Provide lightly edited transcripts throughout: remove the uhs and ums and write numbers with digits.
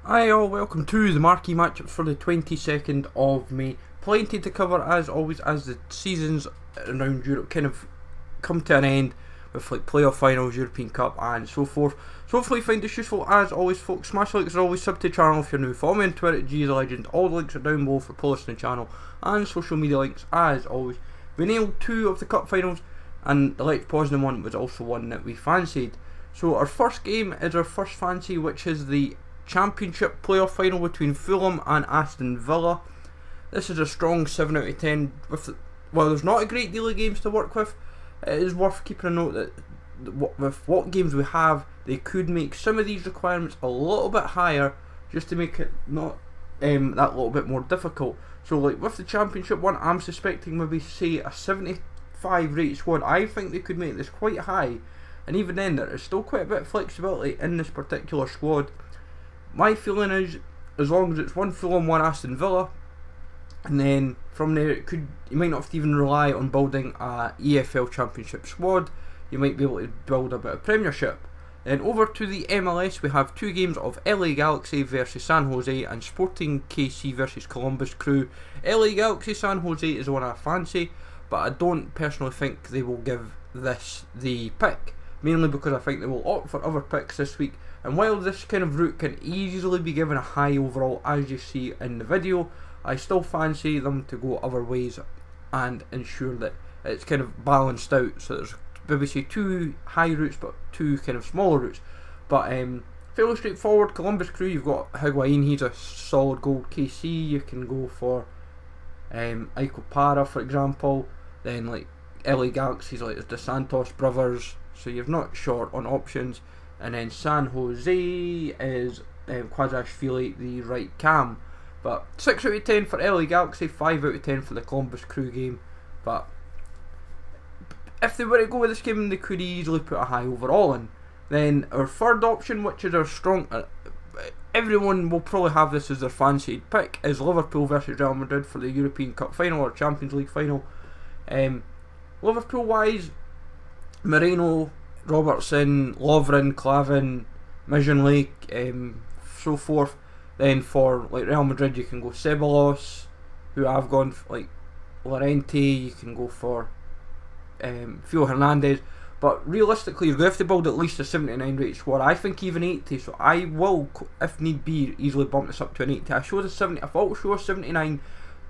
Hi all, welcome to the Marquee Matchups for the 22nd of May. Plenty to cover as always as the seasons around Europe kind of come to an end with like playoff finals, European Cup and so forth. So hopefully you find this useful as always folks. Smash likes as always, sub to the channel if you're new. Follow me on Twitter at GZLegend. All the links are down below for playlists on the channel and social media links as always. We nailed 2 of the cup finals and the Lech Poznan one was also one that we fancied. So our first game is our first fancy, which is the Championship playoff final between Fulham and Aston Villa. This is a strong 7 out of 10. While there's not a great deal of games to work with, it is worth keeping a note that with what games we have, they could make some of these requirements a little bit higher just to make it not that little bit more difficult. So like with the Championship one, I'm suspecting maybe say a 75 rated squad. I think they could make this quite high, and even then there is still quite a bit of flexibility in this particular squad. My feeling is, as long as it's one Fulham, one Aston Villa, and then from there you might not have to even rely on building a EFL Championship squad. You might be able to build a bit of Premiership. Then over to the MLS, we have 2 games of LA Galaxy versus San Jose and Sporting KC versus Columbus Crew. LA Galaxy San Jose is the one I fancy, but I don't personally think they will give this the pick, mainly because I think they will opt for other picks this week. And while this kind of route can easily be given a high overall as you see in the video, I still fancy them to go other ways and ensure that it's kind of balanced out. So there's maybe say 2 high routes but 2 kind of smaller routes. But fairly straightforward. Columbus Crew, you've got Higuain, he's a solid goal. KC, you can go for Iko Para for example. Then like LA Galaxy's like the Santos brothers, so you're not short on options. And then San Jose is Quazashvili, the right cam. But 6 out of 10 for LA Galaxy, 5 out of 10 for the Columbus Crew game. But if they were to go with this game, they could easily put a high overall in. Then our third option, which is our strong, everyone will probably have this as their fancied pick, is Liverpool versus Real Madrid for the European Cup final or Champions League final. Liverpool wise, Moreno, Robertson, Lovren, Clavin, Mijonley, so forth. Then for like Real Madrid, you can go Ceballos, who I've gone for, like Llorente. You can go for Theo Hernandez. But realistically, you're going to have to build at least a 79 rated squad. I think even 80. So I will, if need be, easily bump this up to an 80. I showed a 70. I thought I'll show a 79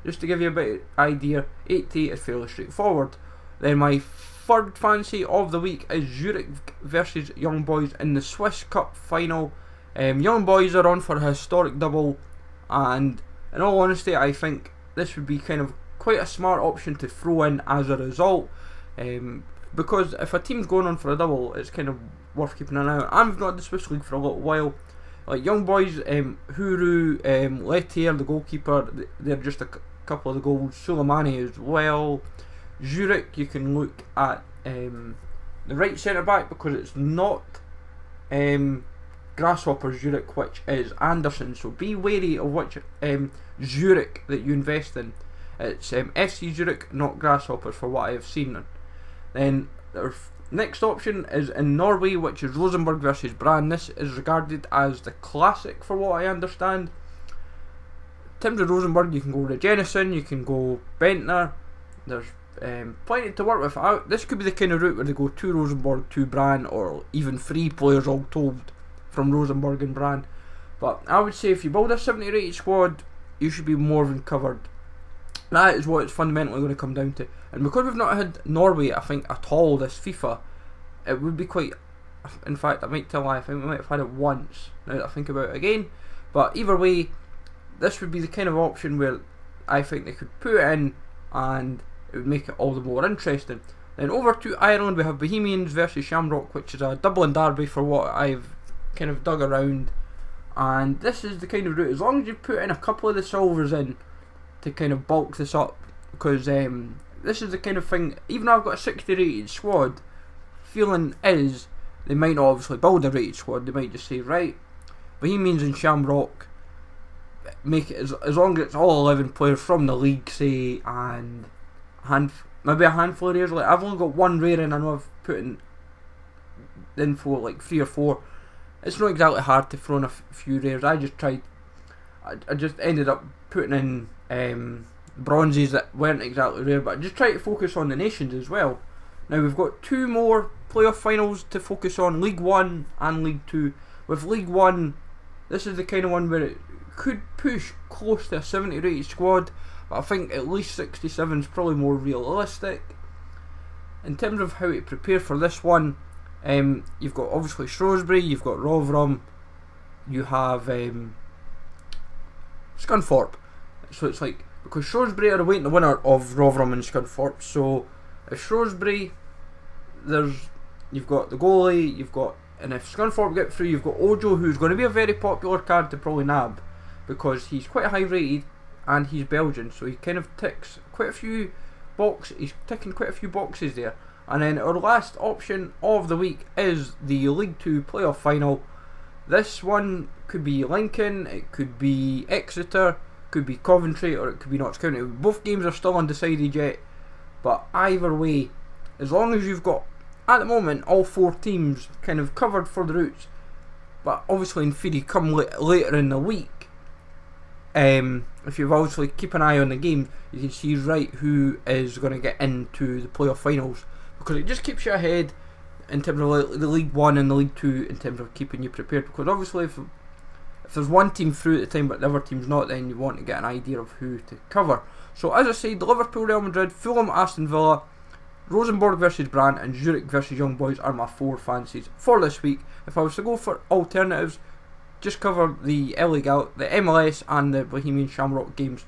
just to give you a bit of idea. 80 is fairly straightforward. Then my third fancy of the week is Zurich versus Young Boys in the Swiss Cup final. Young Boys are on for a historic double, and in all honesty I think this would be kind of quite a smart option to throw in as a result, because if a team's going on for a double, it's kind of worth keeping an eye on. I've not had the Swiss League for a little while. Like Young Boys, Huru, Letier, the goalkeeper, they're just a couple of the goals. Suleimani as well. Zurich, you can look at the right centre back because it's not Grasshopper Zurich, which is Anderson. So be wary of which Zurich that you invest in. It's FC Zurich, not Grasshoppers, for what I have seen. Then our next option is in Norway, which is Rosenborg versus Brann. This is regarded as the classic, for what I understand. In terms of Rosenborg, you can go Regenison, you can go Bentner. There's plenty to work with. This could be the kind of route where they go 2 Rosenborg, 2 Brann, or even 3 players all told from Rosenborg and Brann. But I would say if you build a 70 rated squad, you should be more than covered. That is what it's fundamentally going to come down to. And because we've not had Norway, I think, at all this FIFA, it would be quite... In fact, I might tell I think we might have had it once, now that I think about it again. But either way, this would be the kind of option where I think they could put it in and it would make it all the more interesting. Then over to Ireland, we have Bohemians versus Shamrock, which is a Dublin derby for what I've kind of dug around. And this is the kind of route, as long as you put in a couple of the silvers in to kind of bulk this up, because this is the kind of thing, even though I've got a 60 rated squad, feeling is they might not obviously build a rated squad. They might just say, right, Bohemians and Shamrock, make it as long as it's all 11 players from the league, say, and maybe a handful of rares. Like I've only got 1 rare and I know I've put in info like 3 or 4 it's not exactly hard to throw in a few rares. I just ended up putting in bronzes that weren't exactly rare, but I just try to focus on the nations as well. Now we've got 2 more playoff finals to focus on, League 1 and League 2. With League 1, this is the kind of one where it could push close to a 70 rated squad, but I think at least 67 is probably more realistic. In terms of how to prepare for this one, you've got obviously Shrewsbury, you've got Rotherham, you have Scunthorpe. So it's like, because Shrewsbury are awaiting the winner of Rotherham and Scunthorpe, so if Shrewsbury, you've got the goalie, and if Scunthorpe get through, you've got Ojo, who's going to be a very popular card to probably nab, because he's quite high rated and he's Belgian, so he kind of ticks quite a few boxes. He's ticking quite a few boxes there. And then our last option of the week is the League 2 playoff final. This one could be Lincoln, it could be Exeter, could be Coventry, or it could be Notts County. Both games are still undecided yet, but either way, as long as you've got, at the moment, all 4 teams kind of covered for the routes, but obviously in theory come later in the week, if you've obviously keep an eye on the game, you can see right who is going to get into the playoff finals, because it just keeps you ahead in terms of the League 1 and the League 2 in terms of keeping you prepared, because obviously if there's one team through at the time but the other team's not, then you want to get an idea of who to cover. So as I said, Liverpool, Real Madrid, Fulham, Aston Villa, Rosenborg versus Brann, and Zurich versus Young Boys are my 4 fancies for this week. If I was to go for alternatives, just cover the the MLS and the Bohemians Shamrock games.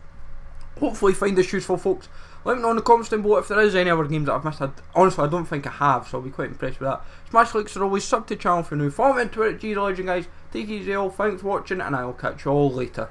Hopefully find this useful, folks. Let me know in the comments down below if there is any other games that I've missed. Honestly, I don't think I have, so I'll be quite impressed with that. Smash likes are always, sub to the channel for new. Follow me on Twitter at GLegend, guys. Take it easy all, thanks for watching, and I will catch you all later.